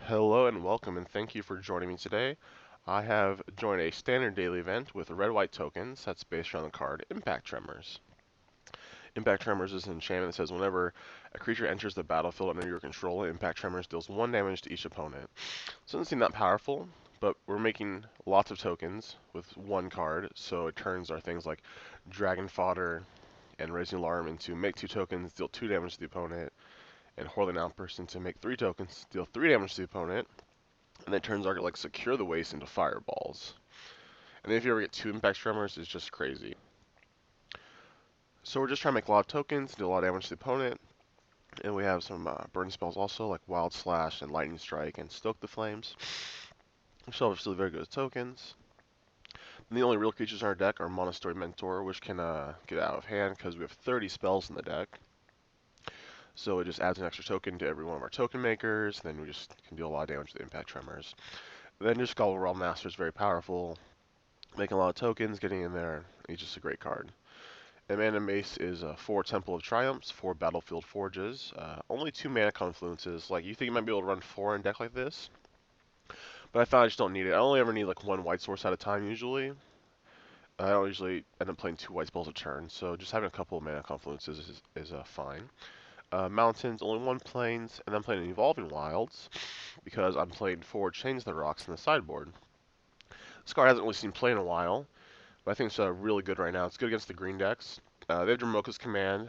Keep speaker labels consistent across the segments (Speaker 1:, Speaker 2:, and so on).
Speaker 1: Hello and welcome, and thank you for joining me today. I have joined a standard daily event with red-white tokens that's based around the card Impact Tremors. Impact Tremors is an enchantment that says whenever a creature enters the battlefield under your control, Impact Tremors deals 1 damage to each opponent. It doesn't seem that powerful, but we're making lots of tokens with one card, so it turns our things like Dragon Fodder and Raising Alarm into make 2 tokens, deal 2 damage to the opponent, and Whirling Outburst into make 3 tokens, deal 3 damage to the opponent. And then it turns our like Secure the Waste into fireballs. And then if you ever get 2 impact tremors, it's just crazy. So we're just trying to make a lot of tokens, do a lot of damage to the opponent. And we have some burn spells also, like Wild Slash and Lightning Strike and Stoke the Flames. Which are still very good as tokens. And the only real creatures in our deck are Monastery Mentor, which can get out of hand because we have 30 spells in the deck. So it just adds an extra token to every one of our token makers. Then we just can deal a lot of damage to the impact tremors. Then just Skull Realm Master is very powerful. Making a lot of tokens, getting in there. He's just a great card. And Mana Mace is 4 Temple of Triumphs, 4 Battlefield Forges, only 2 Mana Confluences. Like, you think you might be able to run 4 in a deck like this, but I found I just don't need it. I only ever need like 1 white source at a time usually. I don't usually end up playing 2 white spells a turn, so just having a couple of Mana Confluences is fine. Mountains, only 1 Plains, and I'm playing Evolving Wilds, because I'm playing 4 Change the Rocks in the sideboard. This card hasn't really seen play in a while, but I think it's really good right now. It's good against the green decks. They have Dramoka's Command,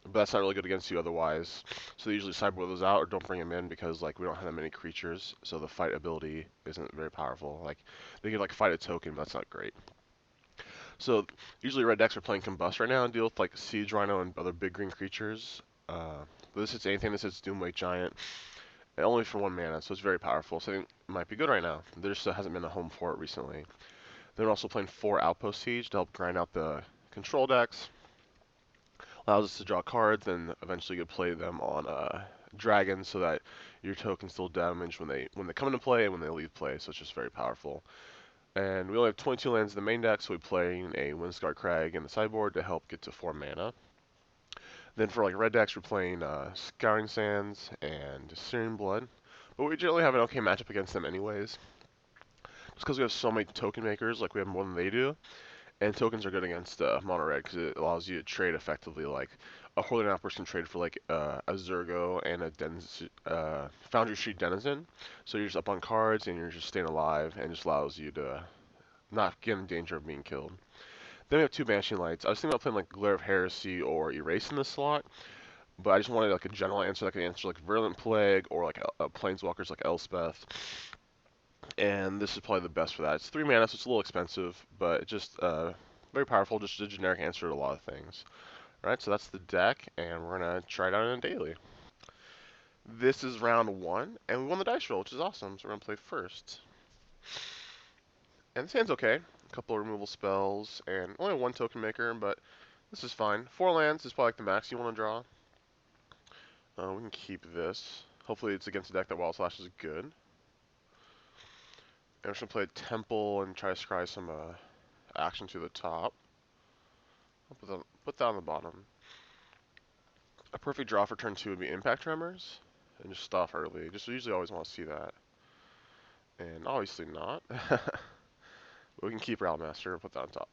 Speaker 1: but that's not really good against you otherwise. So they usually sideboard those out or don't bring them in because like we don't have that many creatures, so the fight ability isn't very powerful. Like they can like fight a token, but that's not great. So usually red decks are playing Combust right now and deal with like Siege Rhino and other big green creatures. But this hits anything. This hits Doomwake Giant, and only for 1 mana, so it's very powerful. So I think it might be good right now. There just hasn't been a home for it recently. Then we're also playing 4 Outpost Siege to help grind out the control decks. Allows us to draw cards, and eventually you can play them on dragons so that your tokens still damage when they come into play and when they leave play. So it's just very powerful. And we only have 22 lands in the main deck, so we're playing a Windscar Crag in the sideboard to help get to 4 mana. Then for like red decks, we're playing Scouring Sands and Searing Blood, but we generally have an okay matchup against them anyways. Just because we have so many token makers, like we have more than they do. And tokens are good against mono red because it allows you to trade effectively. Like a Whirling Outburst can trade for like a Zergo and a Foundry Street Denizen. So you're just up on cards and you're just staying alive, and just allows you to not get in danger of being killed. Then we have 2 Banishing Lights. I was thinking about playing like Glare of Heresy or Erase in this slot, but I just wanted like a general answer that could answer like Virulent Plague or like Planeswalkers like Elspeth. And this is probably the best for that. It's 3 mana, so it's a little expensive, but it's just very powerful, just a generic answer to a lot of things. Alright, so that's the deck, and we're going to try it out in a daily. This is round 1, and we won the dice roll, which is awesome, so we're going to play first. And this hand's okay. A couple of removal spells, and only 1 token maker, but this is fine. 4 lands is probably like the max you want to draw. We can keep this. Hopefully it's against a deck that Wild Slash is good. And we're just going to play a Temple and try to scry some action to the top. I'll put that on the bottom. A perfect draw for turn 2 would be Impact Tremors, and just stop early. Just usually always want to see that. And obviously not. But we can keep Route Master and put that on top.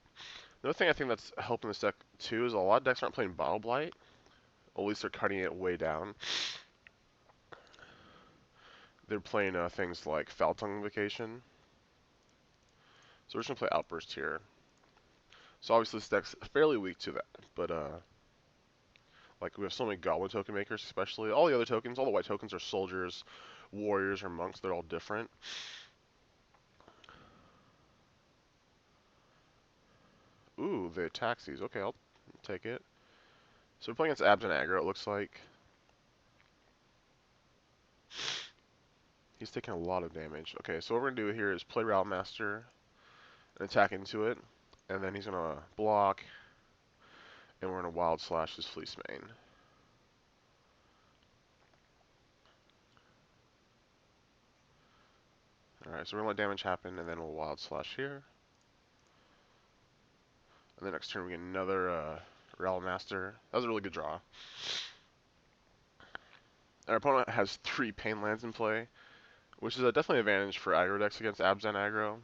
Speaker 1: Another thing I think that's helping this deck too is a lot of decks aren't playing Bottle Blight. Or at least they're cutting it way down. They're playing things like Foul Tongue Vacation. So we're just going to play Outburst here. So obviously this deck's fairly weak to that, but like we have so many Goblin token makers, especially. All the other tokens, all the white tokens are soldiers, warriors, or monks. They're all different. Ooh, the taxis. Okay, I'll take it. So we're playing against Abzan Aggro, it looks like. He's taking a lot of damage. Okay, so what we're going to do here is play Route Master and attack into it. And then he's going to block, and we're going to Wild Slash his Fleece Mane. Alright, so we're going to let damage happen, and then we'll Wild Slash here. And then next turn we get another Realm Master. That was a really good draw. Our opponent has 3 Pain lands in play, which is definitely an advantage for aggro decks against Abzan aggro,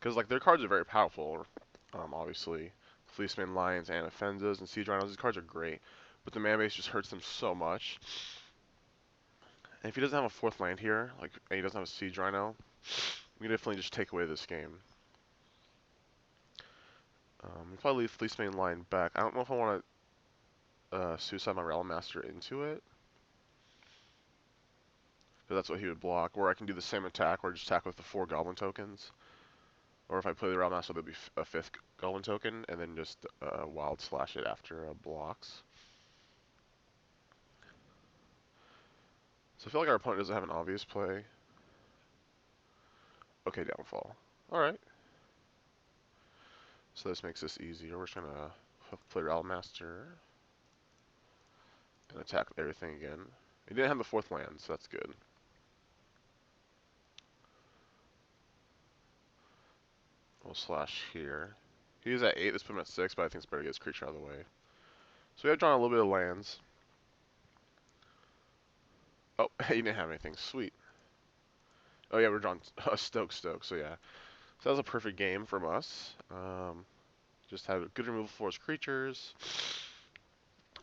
Speaker 1: because like their cards are very powerful. Obviously, Fleeceman, Lions, and Offenzas and Siege Rhinos. These cards are great, but the mana base just hurts them so much. And if he doesn't have a fourth land here, like, and he doesn't have a Siege Rhino, we can definitely just take away this game. We'll probably leave Fleeceman Lion back. I don't know if I want to suicide my Realm Master into it, because that's what he would block. Or I can do the same attack, or just attack with the 4 Goblin tokens. Or if I play the Realm Master, there'll be a 5th Goblin token, and then just Wild Slash it after blocks. So I feel like our opponent doesn't have an obvious play. Okay, Downfall. Alright. So this makes this easier. We're just going to play Realm Master and attack everything again. He didn't have the 4th land, so that's good. We'll slash here. He's at 8, this put him at 6, but I think it's better to get his creature out of the way. So we have drawn a little bit of lands. Oh, he didn't have anything. Sweet. Oh yeah, we're drawing a Stoke, so yeah. So that was a perfect game from us. Just had a good removal for his creatures.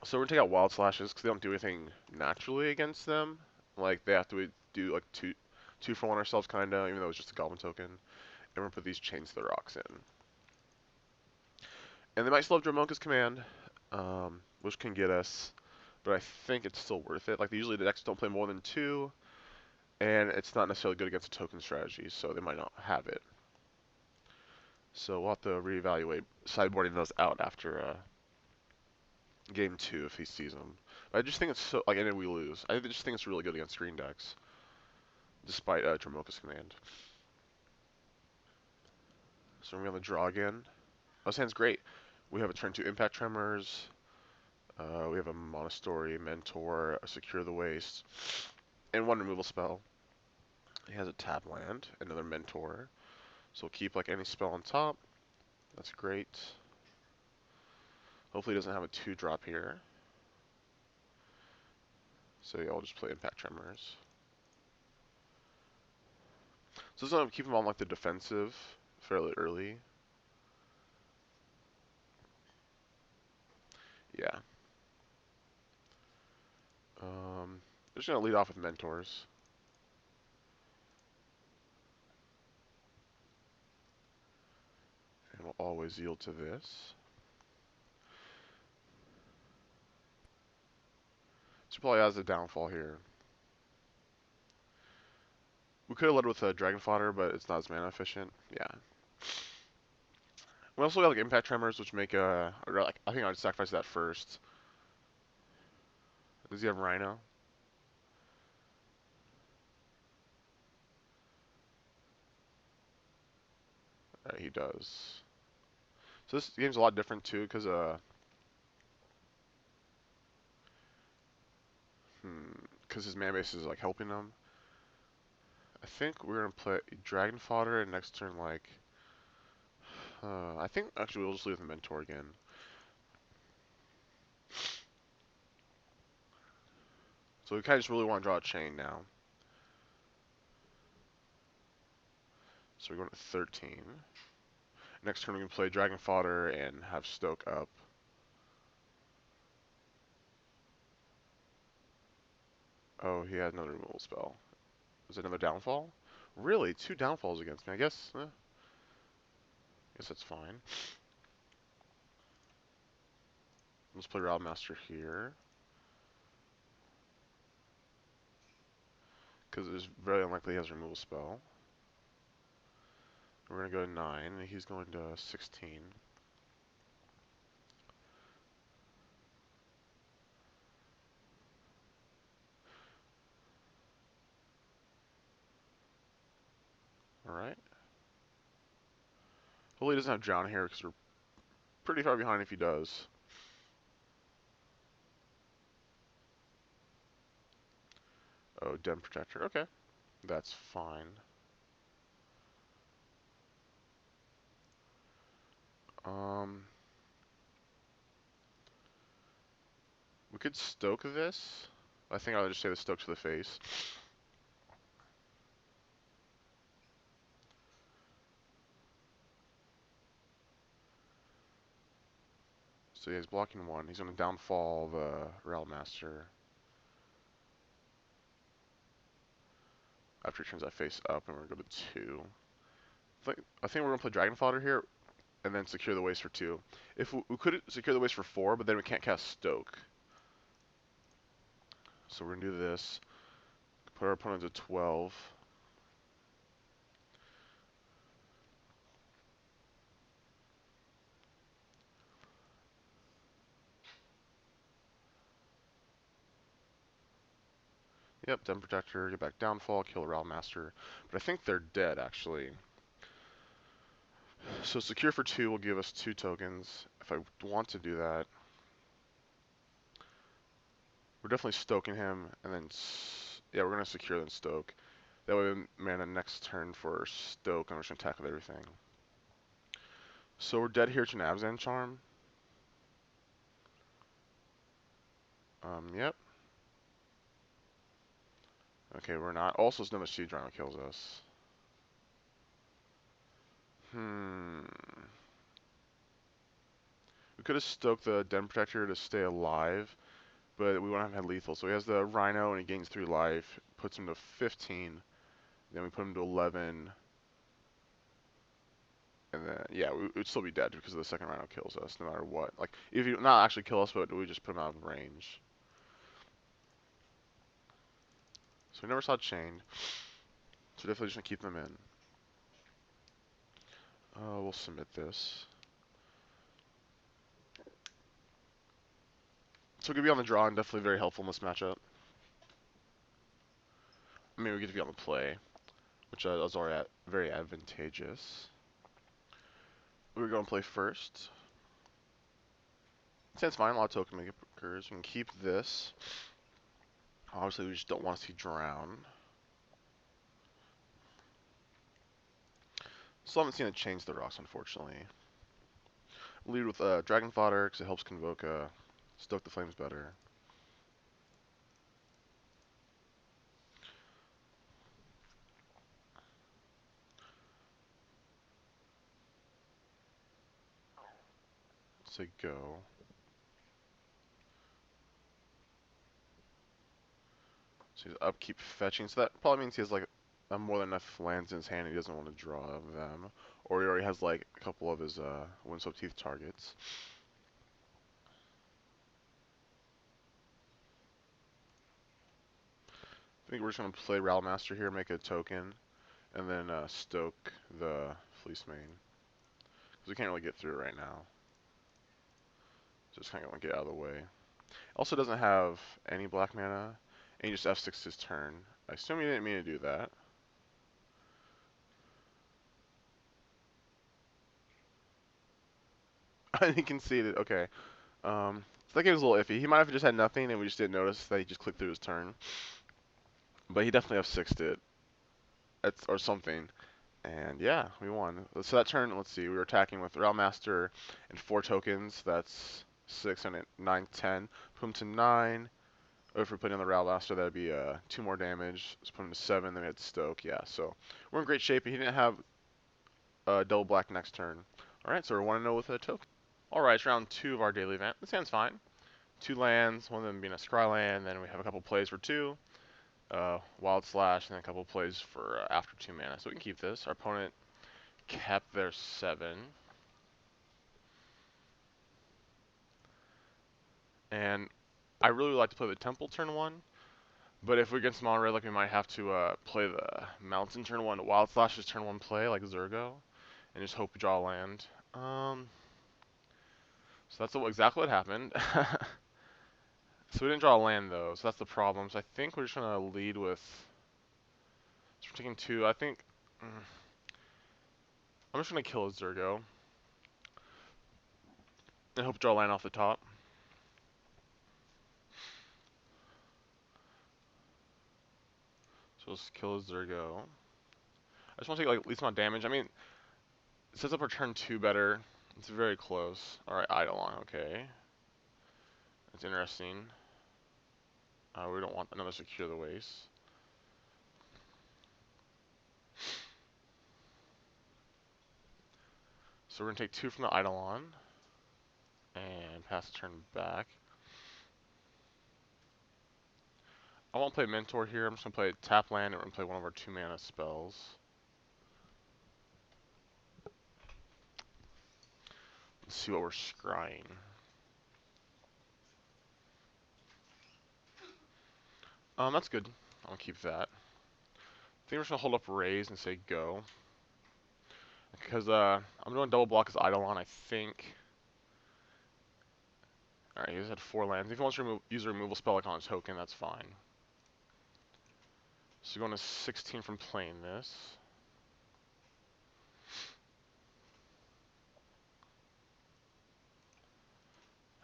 Speaker 1: So we're going to take out Wild Slashes because they don't do anything naturally against them. Like, they have to do like two for one ourselves, kind of, even though it's just a Goblin token. And we're going to put these Chains to the Rocks in. And they might still have Dromoka's Command, which can get us, but I think it's still worth it. Like, usually the decks don't play more than 2, and it's not necessarily good against a token strategy, so they might not have it. So we'll have to reevaluate sideboarding those out after game 2 if he sees them. But I just think it's so, like, and then we lose. I just think it's really good against green decks, despite Dromoka's Command. So we're going to draw again. Oh, this hand's great. We have a turn 2 Impact Tremors. We have a Monastery, Mentor, a Secure the Waste, and 1 removal spell. He has a tap land, another Mentor. So we'll keep like any spell on top. That's great. Hopefully he doesn't have a 2-drop here. So yeah, I'll just play Impact Tremors. So this is going to keep him on like the defensive fairly early. Yeah. I'm just going to lead off with Mentors. And we'll always yield to this. So probably has a downfall here. We could have led with a Dragon Fodder, but it's not as mana efficient. Yeah. We also got like Impact Tremors, which make like, I think I would sacrifice that first. Does he have Rhino? He does. So this game's a lot different too, because his mana base is like helping him. I think we're gonna play Dragon Fodder, and next turn like, I think actually we'll just leave the Mentor again. So we kind of just really want to draw a chain now. So we're going to 13. Next turn we can play Dragon Fodder and have Stoke up. Oh, he had another removal spell. Is it another downfall? Really? 2 downfalls against me. I guess that's fine. Let's play Realm Master here. Because it's very unlikely he has a removal spell. We're going to go to 9, and he's going to 16. Alright. Hopefully he doesn't have Drown here, because we're pretty far behind if he does. Oh, Den Protector. Okay. That's fine. We could Stoke this. I think I'll just say the Stoke to the face. So yeah, he's blocking 1. He's going to downfall the Realm Master after he turns that face up, and we're going to go to 2. I think we're going to play Dragon Fodder here, and then secure the waste for 2. If we could secure the waste for 4, but then we can't cast Stoke. So we're going to do this. Put our opponent to 12. Yep, Den Protector, get back Downfall, kill the Realm Master. But I think they're dead, actually. So secure for 2 will give us 2 tokens. If I want to do that, we're definitely stoking him, and then, yeah, we're going to secure then stoke. That way, mana next turn for stoke, and we're just going to attack with everything. So we're dead here to an Abzan Charm. Yep. Okay, we're not. Also, it's another Siege Rhino kills us. We could have stoked the Den Protector to stay alive, but we wouldn't have had lethal. So he has the Rhino, and he gains 3 life, puts him to 15. Then we put him to 11. And then, yeah, we would still be dead because the second Rhino kills us, no matter what. Like, if you not actually kill us, but we just put him out of range. So we never saw Chained. So definitely just gonna keep them in. We'll submit this. So we could be on the draw and definitely very helpful in this matchup. I mean, we get to be on the play, which is already very advantageous. We're going to play first. Since fine, a lot of token makers. We can keep this. Obviously, we just don't want to see drown. Still haven't seen it change the rocks, unfortunately. Lead with Dragon Fodder because it helps convoke Stoke the Flames better. Say go. So he's upkeep fetching. So that probably means he has like more than enough lands in his hand. He doesn't want to draw them, or he already has like a couple of his Windswept Teeth targets. I think we're just gonna play Master here, make a token, and then stoke the Fleece Mane. Because we can't really get through it right now. Just kind of want to get out of the way. Also doesn't have any black mana, and he just F6 his turn. I assume he didn't mean to do that. He conceded. Okay. So that game was a little iffy. He might have just had nothing, and we just didn't notice that he just clicked through his turn. But he definitely F6'd it. Or something. And yeah, we won. So that turn, let's see, we were attacking with Realm Master and 4 tokens. That's 6 and 9, 10. Put him to 9. Oh, if we're putting on the Realm Master, that'd be 2 more damage. Let's put him to 7, then we had Stoke. Yeah, so we're in great shape. He didn't have double black next turn. Alright, so we're 1-0 with a token. Alright, it's round 2 of our daily event. This hand's fine. 2 lands, one of them being a Scry land, then we have a couple plays for 2. Wild Slash, and then a couple plays for after 2 mana. So we can keep this. Our opponent kept their 7. And I really would like to play the Temple turn 1. But if we get some mono red, like we might have to play the Mountain turn 1, Wild Slash's turn 1 play, like Zergo, and just hope we draw a land. So that's exactly what happened. So we didn't draw a land, though, so that's the problem. So I think we're just going to lead with... So we're taking 2. I think... I'm just going to kill a Zergo. And hope to draw a land off the top. So let's kill a Zergo. I just want to take like at least amount of damage. I mean, it sets up our turn 2 better. It's very close. Alright, Eidolon, okay. That's interesting. We don't want another secure the waste. So we're going to take 2 from the Eidolon. And pass the turn back. I won't play Mentor here. I'm just going to play tap land, and we're going to play one of our 2-mana spells. Let's see what we're scrying. That's good. I'll keep that. I think we're just going to hold up raise and say go. Because I'm doing double block as Eidolon, I think. Alright, he just had 4 lands. If he wants to use a removal spell like on a token, that's fine. So going to 16 from playing this.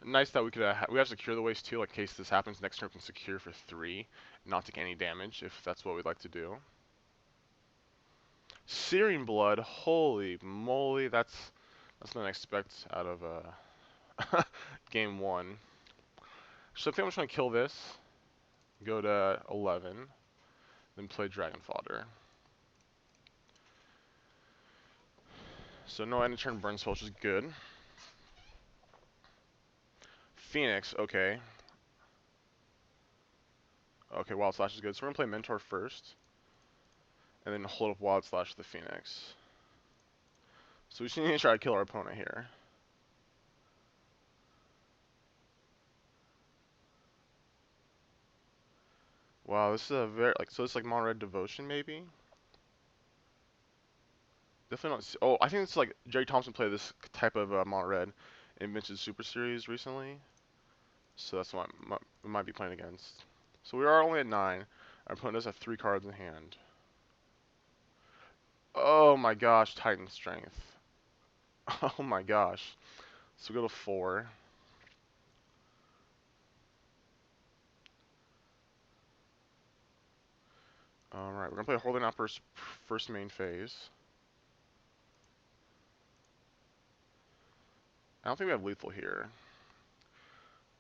Speaker 1: Nice that we could we have secure the waste too, like in case this happens. Next turn we can secure for 3, not take any damage if that's what we'd like to do. Searing Blood, holy moly, that's what I expect out of game 1. So I think I'm just gonna kill this, go to 11, then play Dragon Fodder. So no end of turn burn spell, which is good. Phoenix, okay. Okay, Wild Slash is good. So we're gonna play Mentor first, and then hold up Wild Slash the Phoenix. So we just need to try to kill our opponent here. Wow, this is a very so it's like Mono Red Devotion maybe. Definitely not. Oh, I think it's like Jerry Thompson played this type of Mono Red in Vince's Super Series recently. So that's what we might be playing against. So we are only at 9. Our opponent does have 3 cards in hand. Oh my gosh, Titan Strength. Oh my gosh. So we go to 4. Alright, we're going to play Holding Out first main phase. I don't think we have lethal here.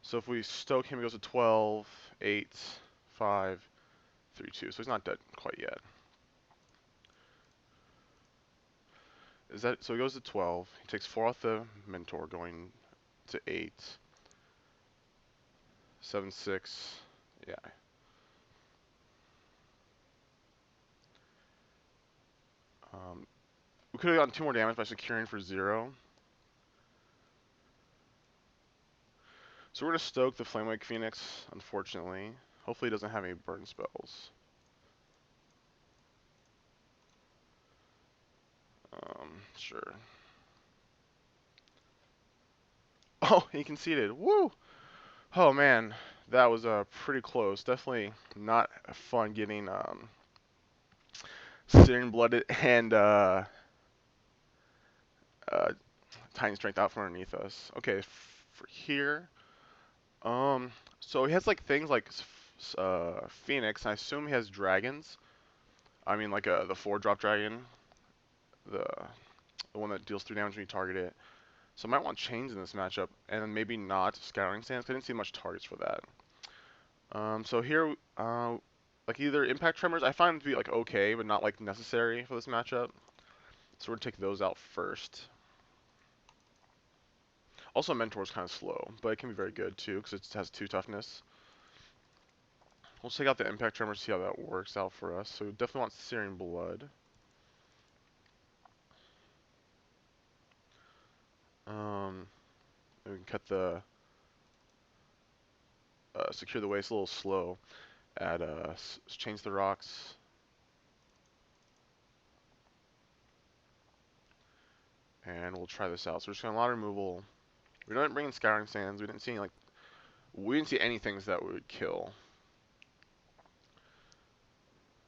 Speaker 1: So if we stoke him, he goes to 12, 8, 5, 3, 2. So he's not dead quite yet. So he goes to 12. He takes 4 off the Mentor, going to 8, 7, 6. Yeah. We could have gotten 2 more damage by securing for 0. So we're going to stoke the Flamewake Phoenix, unfortunately. Hopefully he doesn't have any burn spells. Sure. Oh, he conceded. Woo! Oh man, that was pretty close. Definitely not fun getting Searing Blooded and Titan Strength out from underneath us. Okay, for here, so he has like things like Phoenix. I assume he has dragons. I mean, like the 4-drop dragon, the one that deals 3 damage when you target it. So I might want chains in this matchup, and then maybe not Scouring Sands. I didn't see much targets for that. So here, like either Impact Tremors, I find to be like okay, but not like necessary for this matchup. So we're gonna take those out first. Also, Mentor's kind of slow, but it can be very good too because it has 2 toughness. We'll take out the Impact Tremor, see how that works out for us. So we definitely want Searing Blood. We can cut the Secure the Waste a little slow. Add Change the Rocks. And we'll try this out. So we're just going to a lot of removal. We didn't bring in Scouring Sands. We didn't see any things that would kill.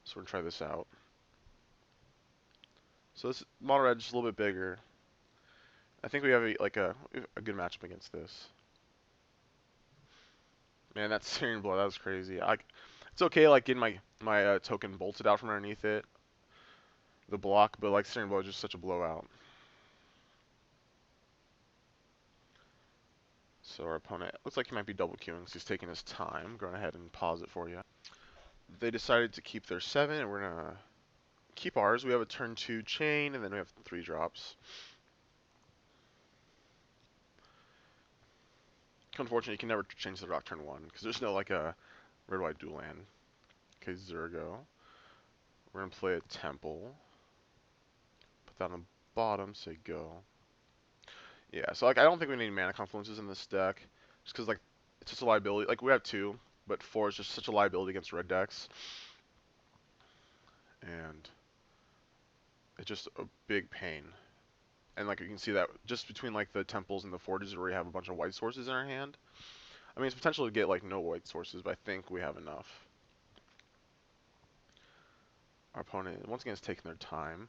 Speaker 1: So we're going to try this out. So this Mono Red is a little bit bigger. I think we have a good matchup against this. Man, that Searing Blood, that was crazy. It's okay like getting my token bolted out from underneath it, the block, but like Searing Blood is just such a blowout. So our opponent looks like he might be double queuing, so he's taking his time. Going ahead and pause it for you. They decided to keep their 7, and we're gonna keep ours. We have a turn 2 chain, and then we have 3 drops. Unfortunately, you can never change the rock turn 1, because there's no, like, a red-white dual land. Okay, Zergo. We're going to play a Temple. Put that on the bottom, say go. Yeah, so, like, I don't think we need mana confluences in this deck, just because, like, it's just a liability. Like, we have 2, but 4 is just such a liability against red decks. And it's just a big pain. And, like, you can see that just between, like, the Temples and the Forges where we have a bunch of white sources in our hand. I mean, it's potential to get, like, no white sources, but I think we have enough. Our opponent, once again, is taking their time.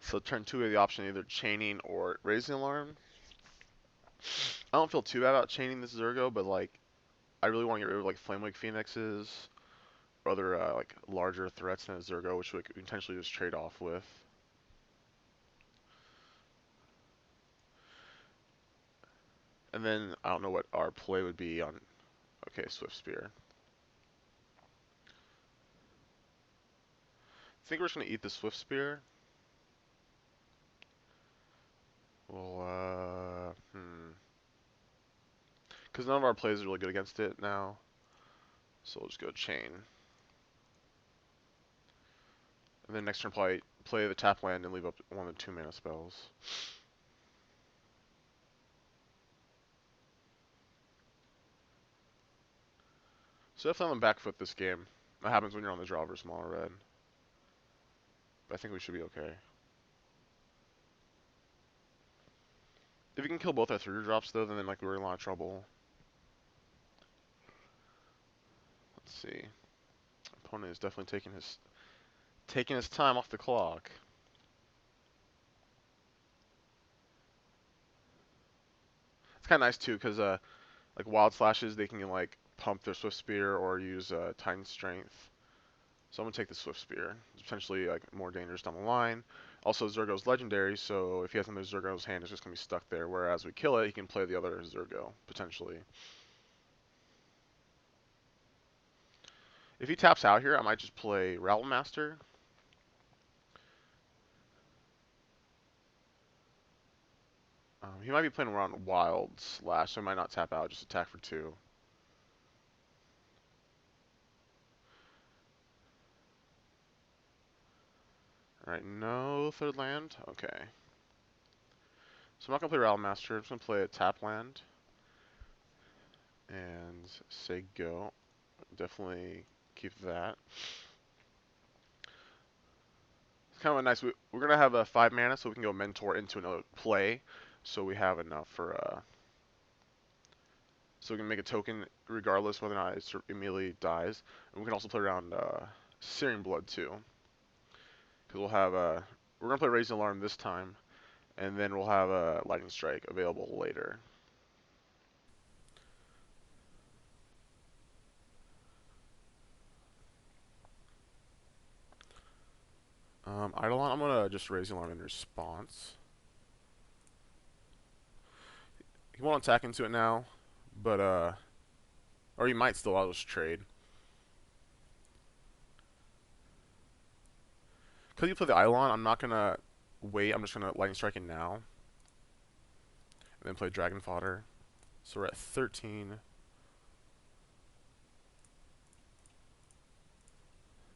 Speaker 1: So turn 2, we have the option of either chaining or raising alarm. I don't feel too bad about chaining this Zergo, but, like, I really want to get rid of, like, Flamewake Phoenixes or other, like, larger threats than a Zergo, which we could potentially just trade off with. And then, I don't know what our play would be on, okay, Swift Spear. I think we're just going to eat the Swift Spear. Well, because none of our plays are really good against it now. So we'll just go chain. And then next turn play the tap land and leave up 1 of the 2 mana spells. So definitely on the back foot this game. That happens when you're on the draw versus mono red. But I think we should be okay. If we can kill both our 3 drops though, then like we're in a lot of trouble. Let's see. Opponent is definitely taking his time off the clock. It's kind of nice too, because like wild slashes, they can like pump their Swift Spear or use Titan Strength. So I'm gonna take the Swift Spear. It's potentially like more dangerous down the line. Also, Zergo's legendary, so if he has another Zergo in his hand, it's just gonna be stuck there. Whereas we kill it, he can play the other Zergo potentially. If he taps out here, I might just play Rattle Master. He might be playing around Wild Slash, so he might not tap out, just attack for 2. Alright, no third land? Okay. So I'm not going to play Rattle Master, I'm just going to play a tap land. And say go. Definitely keep that. It's kind of a nice, we're going to have a 5 mana, so we can go Mentor into another play. So we have enough for, so we can make a token regardless whether or not it immediately dies. And we can also play around Searing Blood too. Because we'll have, we're going to play Raising Alarm this time. And then we'll have a Lightning Strike available later. Eidolon, I'm going to just Raise Alarm in response. He won't attack into it now, but, or he might still, I'll just trade. Because you play the Eidolon, I'm not going to wait, I'm just going to Lightning Strike in now. And then play Dragon Fodder. So we're at 13.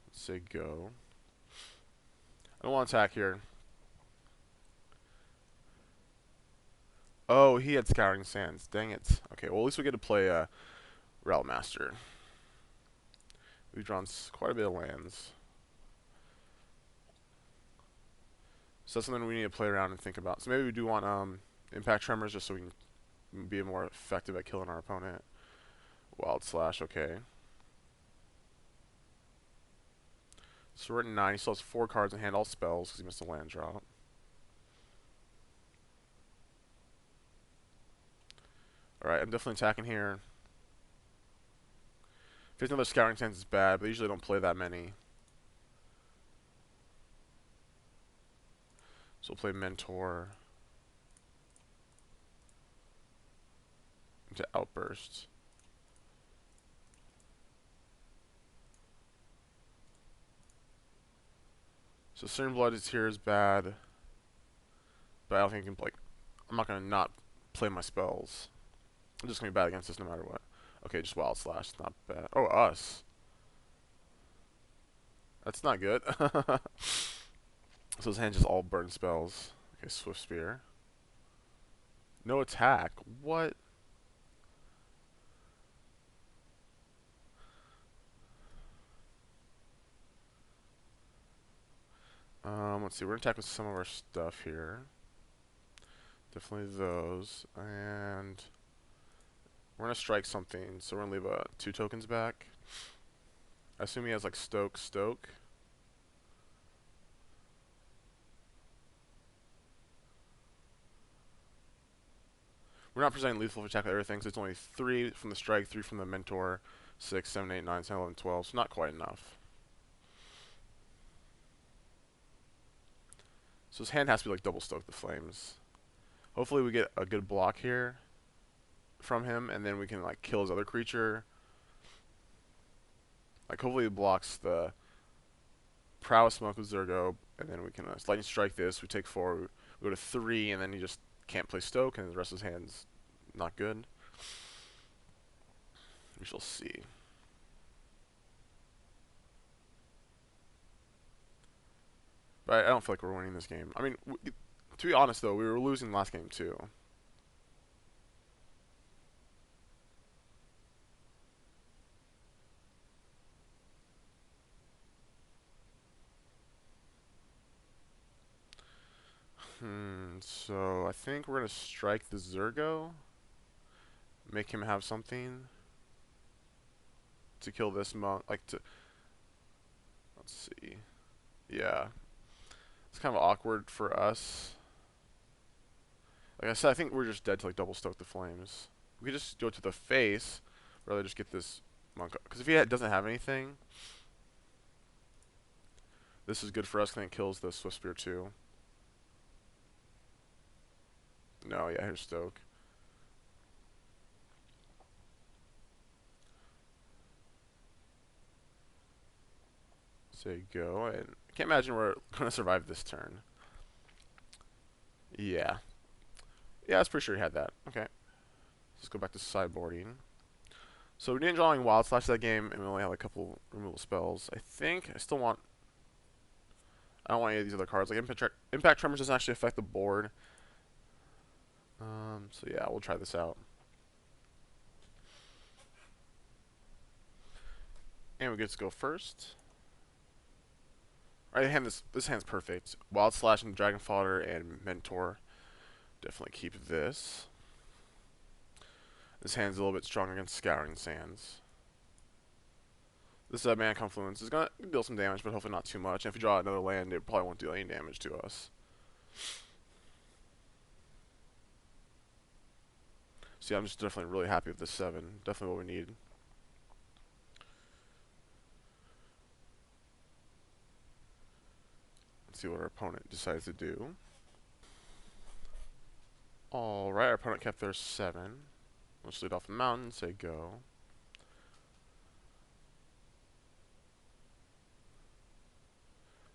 Speaker 1: Let's say go. I don't want to attack here. Oh, he had Scouring Sands. Dang it. Okay, well at least we get to play Rattle Master. We've drawn quite a bit of lands. So that's something we need to play around and think about. So maybe we do want Impact Tremors just so we can be more effective at killing our opponent. Wild Slash, okay. So we're at 9. He still has 4 cards in hand, all spells, because he missed a land drop. Alright, I'm definitely attacking here. If there's another Scouring Sands, it's bad, but they usually don't play that many. So we'll play Mentor into Outburst. So Searing Blood is here is bad, but I don't think I can like I'm not gonna not play my spells. I'm just gonna be bad against this no matter what. Okay, just Wild Slash. Not bad. Oh, us. That's not good. So his hand just all burn spells. Okay, Swift Spear. No attack. What? Let's see. We're gonna attack with some of our stuff here. Definitely those. And we're gonna strike something. So we're gonna leave 2 tokens back. I assume he has like Stoke. We're not presenting lethal attack with everything, so it's only 3 from the strike, 3 from the mentor, 6, 7, 8, 9, 10, 11, 12. So not quite enough. So his hand has to be like double Stoke the Flames. Hopefully we get a good block here from him, and then we can like kill his other creature. Like hopefully he blocks the Prowess Smoke with Zergo, and then we can lightning strike this. We take 4, we go to 3, and then he just can't play Stoke, and the rest of his hand's not good. We shall see. But I don't feel like we're winning this game. I mean, to be honest though, we were losing last game too. So I think we're gonna strike the Zergo. Make him have something to kill this monk. Like to, let's see. Yeah, it's kind of awkward for us. Like I said, I think we're just dead to like double Stoke the Flames. We could just go to the face, rather just get this monk. Because if he doesn't have anything, this is good for us. Because it kills the Swift Spear too. No, yeah, here's Stoke. Say go, and I can't imagine we're gonna survive this turn. Yeah. Yeah, I was pretty sure he had that. Okay. Let's go back to sideboarding. So we didn't drawing Wild Slash that game, and we only have a couple removal spells. I think I still want. I don't want any of these other cards. Like Impact Tremors doesn't actually affect the board. So yeah, we'll try this out. And we get to go first. Alright, hand this hand's perfect. Wild Slash and Dragon Fodder and Mentor. Definitely keep this. This hand's a little bit stronger against Scouring Sands. This Mana Confluence is going to deal some damage, but hopefully not too much. And if you draw another land, it probably won't do any damage to us. So yeah, I'm just definitely really happy with this 7. Definitely what we need. Let's see what our opponent decides to do. Alright, our opponent kept their 7. Let's lead off the mountain, say go.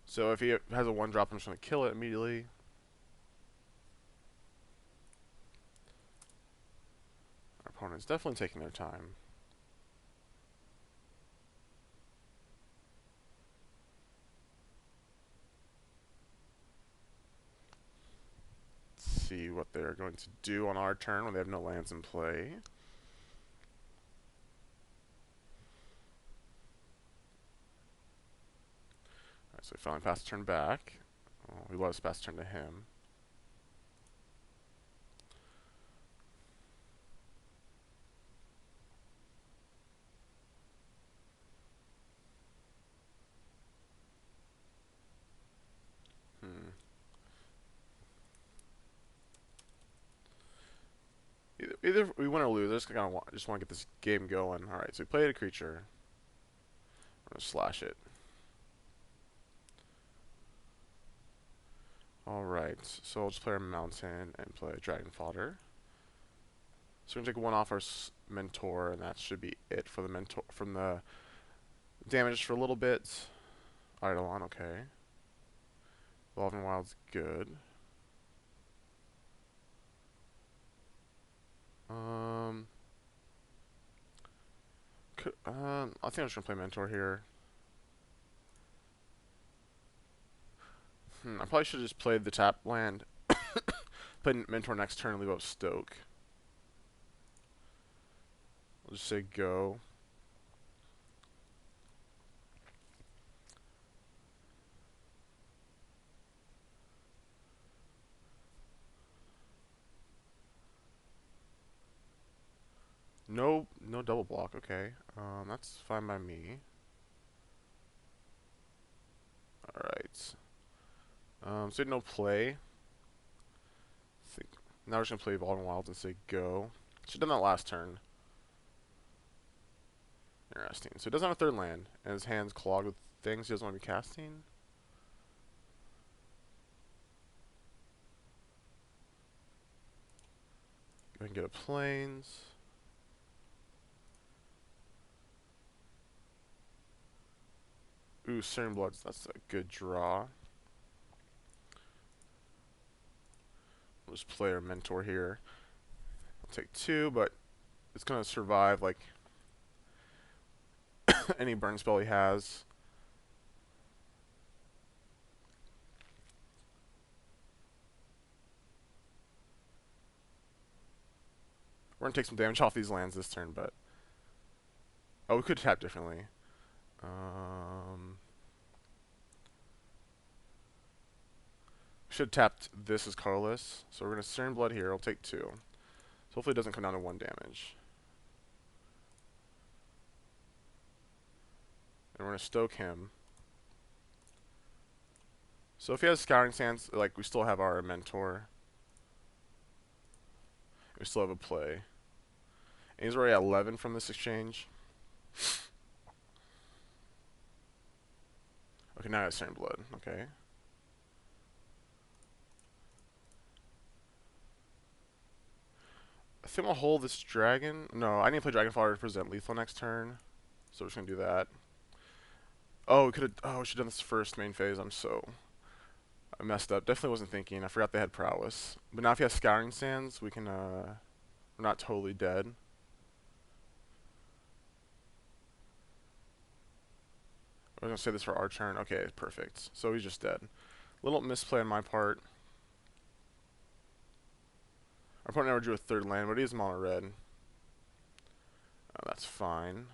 Speaker 1: So if he has a 1-drop, I'm just going to kill it immediately. Our opponent's definitely taking their time. Let's see what they're going to do on our turn when they have no lands in play. Alright, so we finally pass the turn back. Oh, we let us pass the turn to him. Either we win or lose. I just want to get this game going. Alright, so we played a creature. I'm going to slash it. Alright, so I'll just play our mountain and play Dragon Fodder. So we're going to take 1 off our Mentor, and that should be it for the Mentor from the damage for a little bit. Eidolon, okay. Evolving Wild's good.
Speaker 2: I think I'm just gonna play Mentor here. I probably should have just played the tap land. Played Mentor next turn and leave out Stoke. I'll just say go. No, no double block. Okay, that's fine by me. All right. So no play. Now we're just gonna play Evolving Wilds and say go. Should have done that last turn. Interesting. So he doesn't have a third land, and his hand's clogged with things he doesn't want to be casting. Go ahead and get a Plains. Ooh, Searing Bloods. That's a good draw. We'll just play our Mentor here. I'll take 2, but it's gonna survive like any burn spell he has. We're gonna take some damage off these lands this turn, but oh, we could tap differently. Should have tapped this as colorless. So we're gonna Searing Blood here. I'll take 2. So hopefully it doesn't come down to 1 damage. And we're gonna Stoke him. So if he has Scouring Sands, like we still have our Mentor. We still have a play. And he's already at 11 from this exchange. Okay, now I have Searing Blood. Okay. I think I'll hold this dragon. No, I need to play Dragonfire to present lethal next turn. So we're just gonna do that. Oh, we could have. Oh, we should have done this first main phase. I messed up. Definitely wasn't thinking. I forgot they had prowess. But now if he has Scouring Sands, we can. We're not totally dead. I was gonna say this for our turn. Okay, perfect. So he's just dead. Little misplay on my part. Our opponent never drew a third land, but he is mono red. That's fine.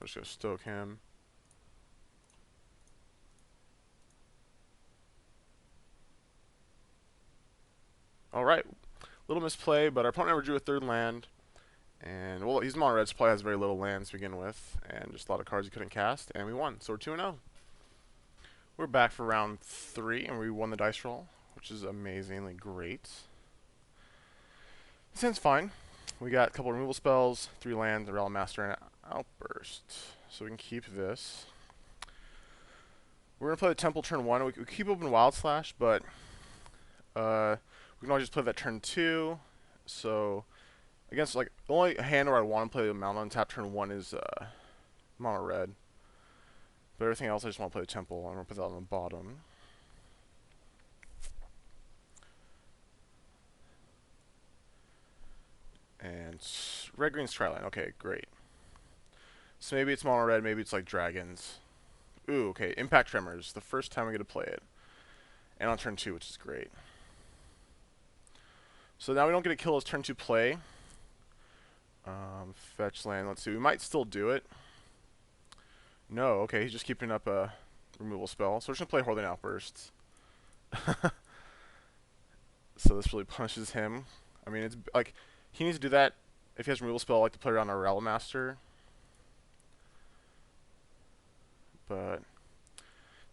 Speaker 2: I'm just gonna Stoke him. Alright. Little misplay, but our opponent never drew a third land. And, well, he's mono red, so probably has very little lands to begin with. And just a lot of cards he couldn't cast. And we won. So we're 2-0. We're back for round 3, and we won the dice roll, which is amazingly great. This hand's fine. We got a couple removal spells, 3 lands, a Realm Master, and an Outburst. So we can keep this. We're going to play the Temple turn 1. We keep open Wild Slash, but we can always just play that turn 2. So, against, like, the only hand where I want to play the Mountain on tap turn 1 is mono red. But everything else, I just want to play the Temple. I'm going to put that on the bottom. And red green's Triline. Okay, great. So maybe it's mono red, maybe it's like dragons. Ooh, okay. Impact Tremors. The first time we get to play it. And on turn 2, which is great. So now we don't get to kill his turn 2 play. Fetch land. Let's see. We might still do it. No, okay. He's just keeping up a removal spell. So we're just going to play Whirling Outbursts. So this really punishes him. I mean, it's like, he needs to do that if he has removal spell, like to play around our Realm Master. But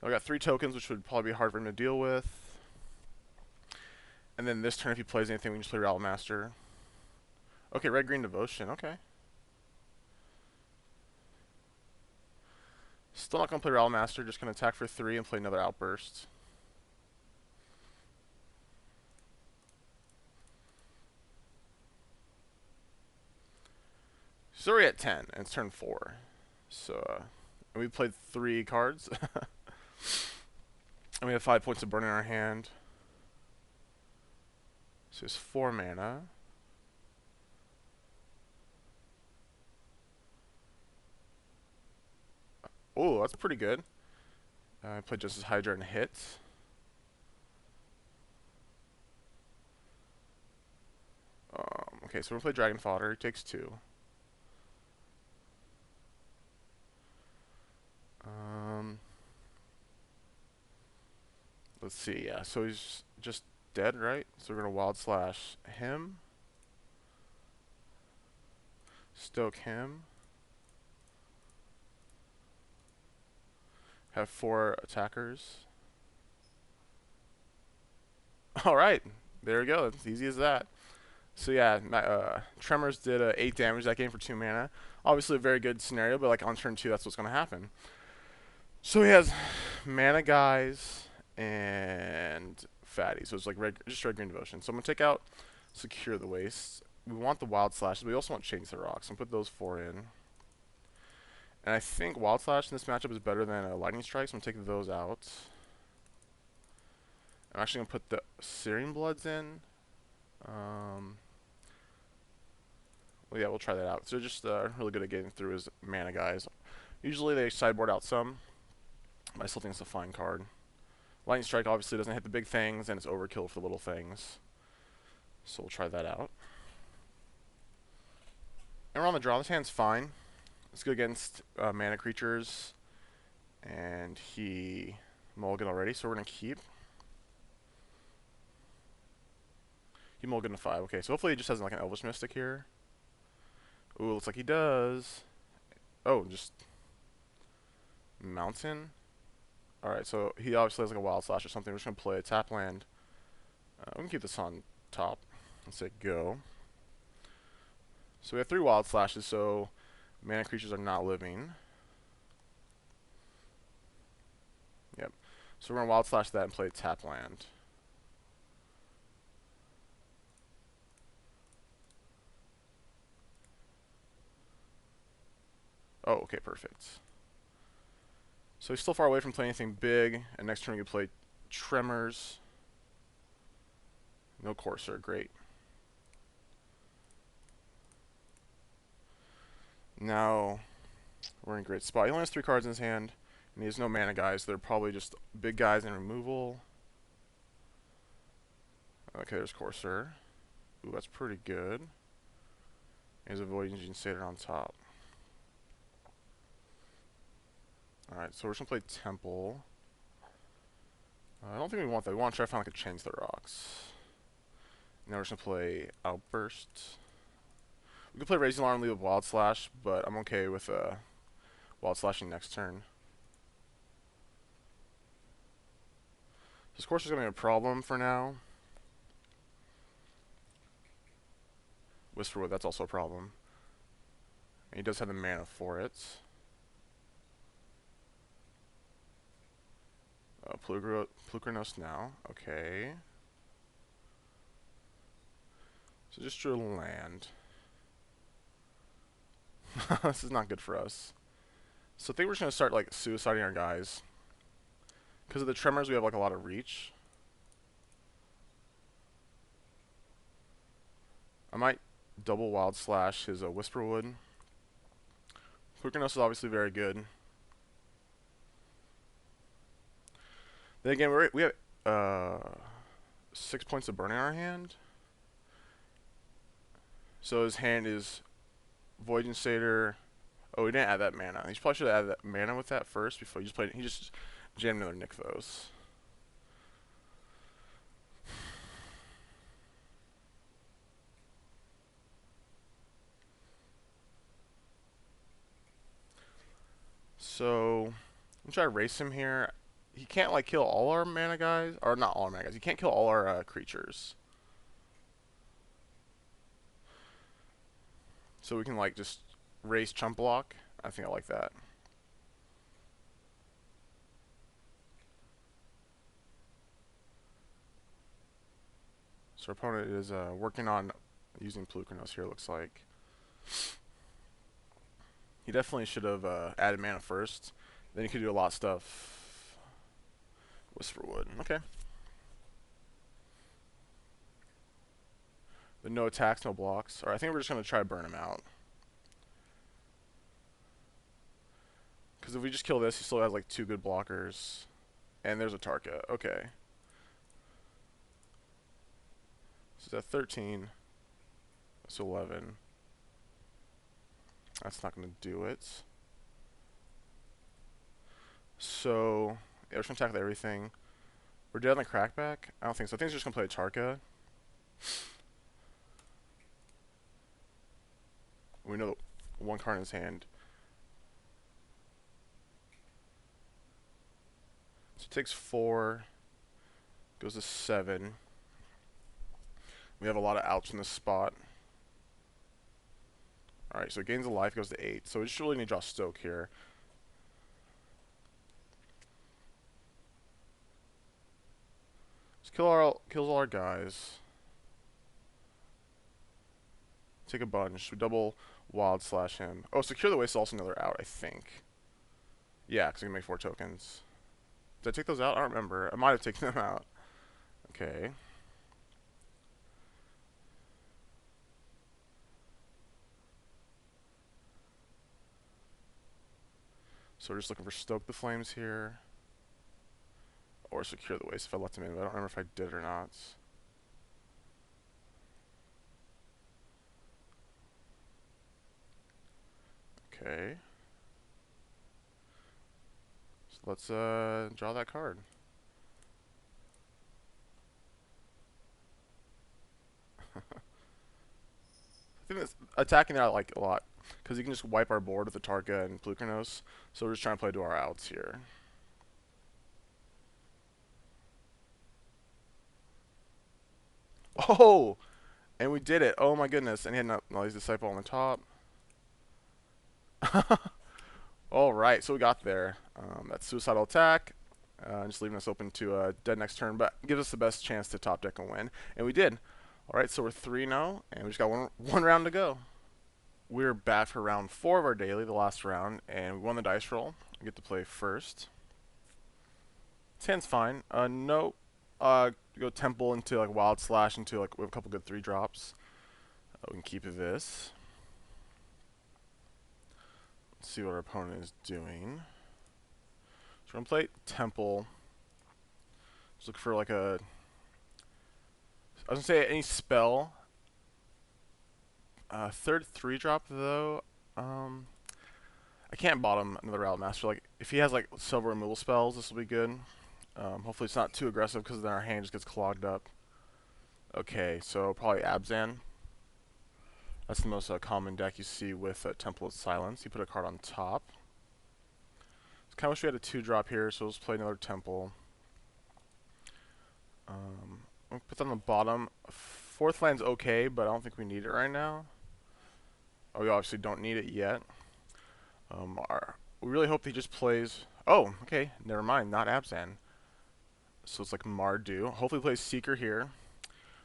Speaker 2: I got 3 tokens, which would probably be hard for him to deal with. And then this turn, if he plays anything, we can just play Realm Master. Okay, red green Devotion. Okay. Still not gonna play Realm Master. Just gonna attack for 3 and play another Outburst. He's already at 10, and it's turn 4. So, and we played 3 cards. And we have 5 points of burn in our hand. So it's 4 mana. Oh, that's pretty good. I played Justice Hydra and hit. Okay, so we're going to play Dragon Fodder. He takes 2. Let's see, yeah, so he's just dead, right? So we're going to Wild Slash him. Stoke him. Have 4 attackers. Alright, there we go. It's easy as that. So yeah, Tremors did 8 damage that game for 2 mana. Obviously a very good scenario, but like on turn 2, that's what's going to happen. So he has mana guys and fatty. So it's like just red green devotion. So I'm going to take out Secure the Waste. We want the Wild Slashes, but we also want Change the Rocks. So I'm going to put those 4 in. And I think Wild Slash in this matchup is better than Lightning Strike, so I'm taking those out. I'm actually going to put the Searing Bloods in. Well, yeah, we'll try that out. So they're just really good at getting through his mana guys. Usually they sideboard out some, but I still think it's a fine card. Lightning Strike obviously doesn't hit the big things, and it's overkill for the little things. So we'll try that out. And we're on the draw. This hand's fine. It's good against mana creatures, and he mulliganed already, so we're going to keep. He mulliganed to 5. Okay, so hopefully he just has like an Elvish Mystic here. Ooh, looks like he does. Oh, just Mountain. Alright, so he obviously has like a Wild Slash or something. We're just going to play a tap land. We can keep this on top. Let's say go. So we have 3 Wild Slashes, so mana creatures are not living. Yep. So we're going to Wild Slash that and play tap land. Oh, okay, perfect. So he's still far away from playing anything big, and next turn we can play Tremors. No Courser, great. Now, we're in a great spot. He only has 3 cards in his hand, and he has no mana guys. They're probably just big guys in removal. Okay, there's Courser. Ooh, that's pretty good. He has a Void Engine Satyr on top. Alright, so we're just going to play Temple. I don't think we want that. We want to try to find like a Change the Rocks. Now we're just going to play Outburst. We could play Raising Alarm and leave with Wild Slash, but I'm okay with Wild Slashing next turn. This course is going to be a problem for now. Whisperwood, that's also a problem. And he does have the mana for it. Plukernos now. Okay. So just drew a land. This is not good for us. So I think we're just going to start like suiciding our guys. Because of the Tremors, we have like a lot of reach. I might double Wild Slash his Whisperwood. Plukernos is obviously very good. Then again, we have 6 points of burn in our hand. So his hand is Void and Satyr. Oh, he didn't add that mana. He probably should have added that mana with that first before he just played. He just jammed another Nykthos. So I'm gonna try to race him here. He can't like kill all our mana guys, or not all our mana guys. He can't kill all our creatures. So we can like just race chump block. I think I like that. So our opponent is working on using Plukernos here, looks like. He definitely should have added mana first. Then he could do a lot of stuff. Whisperwood. Okay. But no attacks, no blocks. Alright, I think we're just going to try to burn him out. Because if we just kill this, he still has like 2 good blockers. And there's a Tarka. Okay. So that's 13. That's 11. That's not going to do it. So, yeah, we're just going to tackle everything. We're dead on the crackback? I don't think so. I think he's just going to play a Tarka. We know the 1 card in his hand. So it takes 4. Goes to 7. We have a lot of outs in this spot. Alright, so it gains a life, goes to 8. So we just really need to draw Stoke here. Just kills all our guys. Take a bunch. We double wild slash him. Oh, secure the waste is also another out, I think. Yeah, because we can make 4 tokens. Did I take those out? I don't remember. I might have taken them out. Okay. So we're just looking for Stoke the Flames here. Or secure the waste if I let them in, but I don't remember if I did or not. Okay. So let's draw that card. I think that's attacking that I like a lot. Because you can just wipe our board with the Tarka and Plukernos. So we're just trying to play to our outs here. Oh! And we did it. Oh my goodness. And he had Nully's Disciple on the top. Alright, so we got there. That's Suicidal Attack. Just leaving us open to dead next turn, but gives us the best chance to top deck and win. And we did. Alright, so we're 3-0, and we just got one round to go. We're back for round 4 of our daily, the last round, and we won the dice roll. We get to play first. This hand's fine. No. Go Temple into like Wild Slash into like we have a couple good 3-drops. We can keep this. Let's see what our opponent is doing. So we're gonna play Temple. Just look for like a. I was gonna say any spell. Third 3-drop though. I can't bottom another Realm Master. Like if he has like several removal spells, this will be good. Hopefully it's not too aggressive because then our hand just gets clogged up. Okay, so probably Abzan. That's the most common deck you see with Temple of Silence. You put a card on top. Kind of wish we had a 2-drop here, so let's play another Temple. We'll put that on the bottom. 4th land's okay, but I don't think we need it right now. Oh, we obviously don't need it yet. We really hope he just plays. Oh, okay, never mind, not Abzan. So it's like Mardu. Hopefully, he plays Seeker here.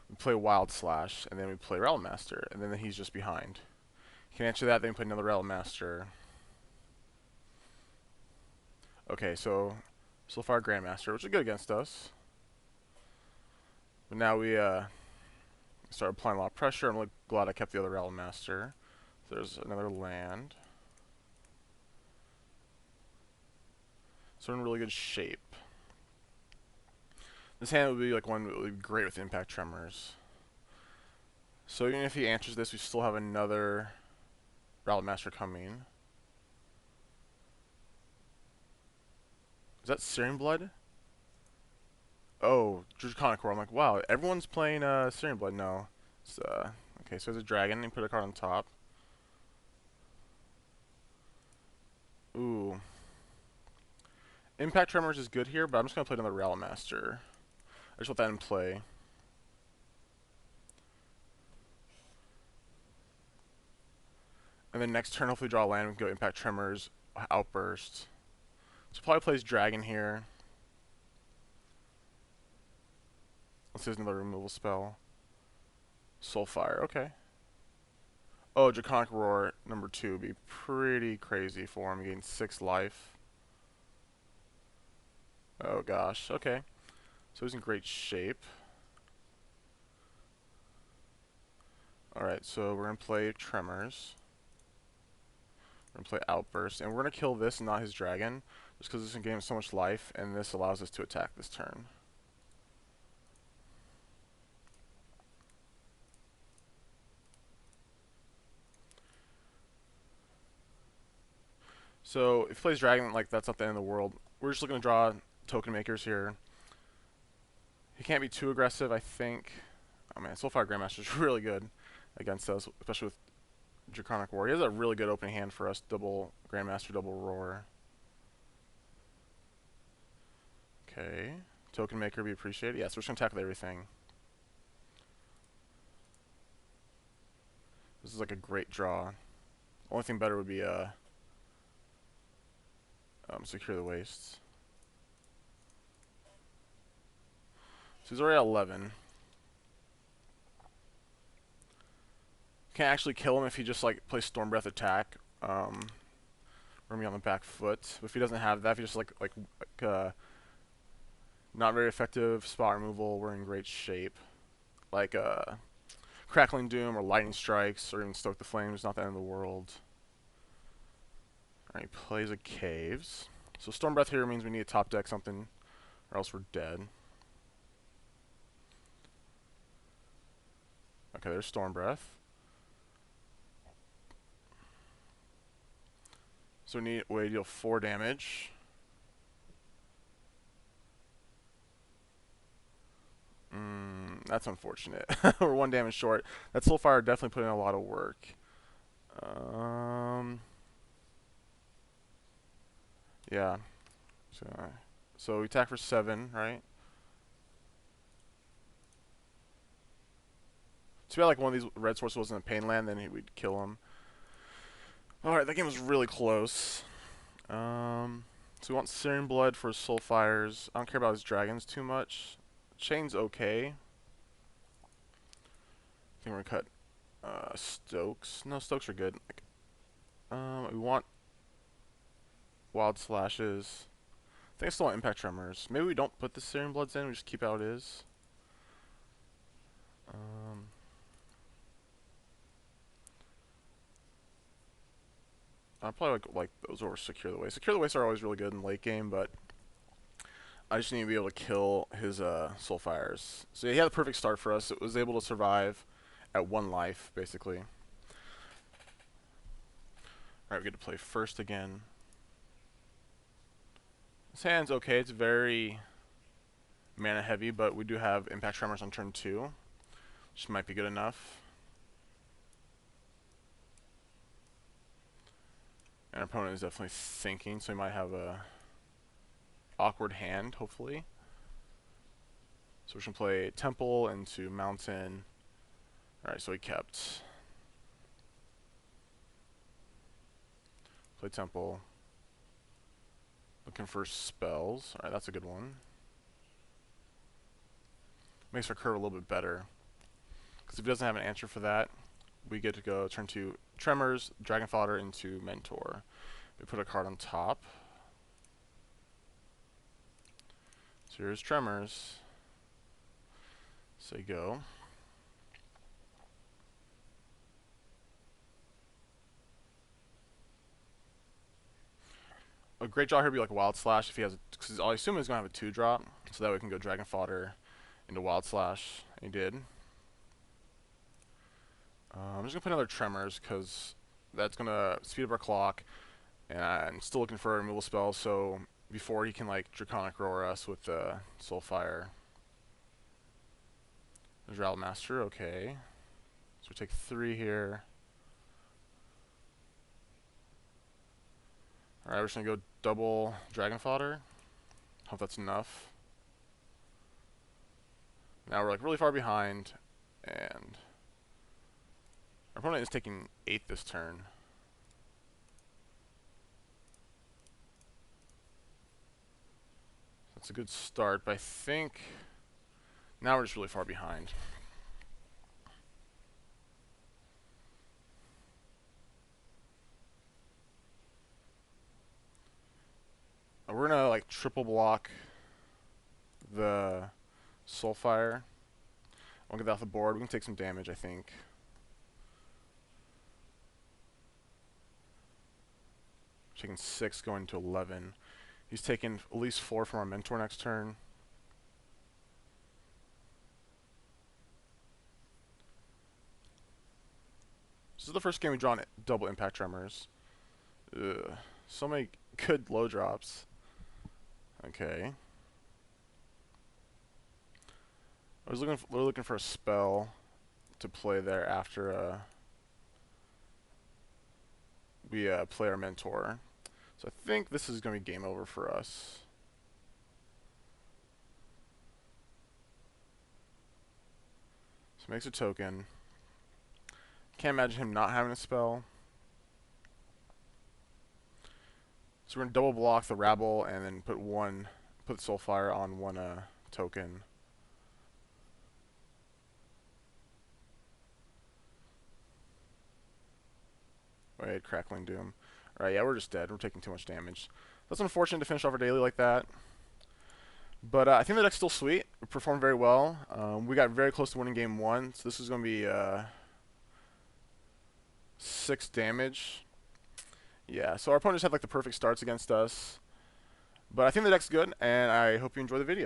Speaker 2: We play Wild Slash, and then we play Realm Master, and then he's just behind. He can answer that, then we play another Realm Master. Okay, so far Grandmaster, which is good against us. But now we start applying a lot of pressure. I'm really glad I kept the other Realm Master. So there's another land. So we're in really good shape. This hand would be like one that would be great with Impact Tremors. So even if he answers this, we still have another Realm Master coming. Is that Syrian Blood? Oh, Draconic Roar. I'm like, wow, everyone's playing Syrian Blood. No. It's, okay, so there's a dragon, and put a card on top. Ooh. Impact Tremors is good here, but I'm just going to play another Realm Master. I just want that in play. And then next turn, hopefully draw a land, we can go Impact Tremors, Outburst. So probably plays Dragon here. Let's use another removal spell. Soulfire, okay. Oh, Draconic Roar number 2 would be pretty crazy for him. Gain 6 life. Oh gosh, okay. So he's in great shape. Alright, so we're gonna play Tremors. We're gonna play Outburst, and we're gonna kill this and not his dragon, just because this game has so much life, and this allows us to attack this turn. So if he plays dragon, like that's not the end of the world. We're just looking to draw token makers here. He can't be too aggressive, I think. Oh man, Soulfire Grandmaster is really good against us, especially with Draconic War. He has a really good opening hand for us. Double Grandmaster, double Roar. Okay. Token maker be appreciated. Yeah, so we're just gonna attack with everything. This is like a great draw. Only thing better would be Secure the Wastes. So he's already at 11. Can't actually kill him if he just like plays Storm Breath attack. We're gonna be on the back foot. But if he doesn't have that, if he just not very effective spot removal, we're in great shape. Like Crackling Doom or Lightning Strikes or even Stoke the Flames, not the end of the world. Alright, he plays a Caves. So Storm Breath here means we need to top deck something or else we're dead. Okay, there's Storm Breath. So we need a way to deal 4 damage. That's unfortunate. We're 1 damage short. That Soulfire definitely put in a lot of work. Yeah. So we attack for 7, right? Too bad like one of these red sources wasn't a pain land, then we'd kill him. Alright, that game was really close. So we want Searing Blood for Soulfires. I don't care about his dragons too much. Chain's okay. I think we're gonna cut Stokes. No, Stokes are good. We want Wild Slashes. I think I still want Impact Tremors. Maybe we don't put the Searing Bloods in, we just keep how it is. I probably like those over Secure the Waste. Secure the Waste are always really good in late game, but I just need to be able to kill his Soulfires. So he had a perfect start for us. It was able to survive at 1 life, basically. Alright, we get to play first again. This hand's okay. It's very mana heavy, but we do have Impact Tremors on turn 2, which might be good enough. And our opponent is definitely thinking, so he might have a awkward hand, hopefully. So we're going to play Temple into Mountain. Alright, so he kept. Play Temple. Looking for spells. Alright, that's a good one. Makes our curve a little bit better. Because if he doesn't have an answer for that, we get to go turn 2 Tremors, Dragon Fodder into Mentor. We put a card on top. So here's Tremors. Say go. A great draw here would be like Wild Slash if he has, because I assume he's going to have a 2-drop, so that we can go Dragon Fodder into Wild Slash. And he did. I'm just going to put another Tremors because that's going to speed up our clock. And I'm still looking for a removal spell, so before he can like Draconic Roar us with Soulfire. There's Rattle Master, okay. So we take 3 here. Alright, we're just going to go double Dragon Fodder. Hope that's enough. Now we're like really far behind, and our opponent is taking 8 this turn. That's a good start, but I think now we're just really far behind. We're gonna like triple block the Soulfire. I'll get that off the board. We can take some damage, I think. Taking 6, going to 11. He's taking at least 4 from our mentor next turn. This is the first game we draw on double impact tremors. Ugh. So many good low drops. Okay. We're looking for a spell to play there after we play our mentor. So I think this is going to be game over for us. So makes a token. Can't imagine him not having a spell. So we're going to double block the Rabble and then put Soulfire on one token. Wait, Crackling Doom. Alright, yeah, we're just dead. We're taking too much damage. That's unfortunate to finish off our daily like that. But I think the deck's still sweet. We performed very well. We got very close to winning game 1, so this is going to be 6 damage. Yeah, so our opponent just had like the perfect starts against us. But I think the deck's good, and I hope you enjoy the video.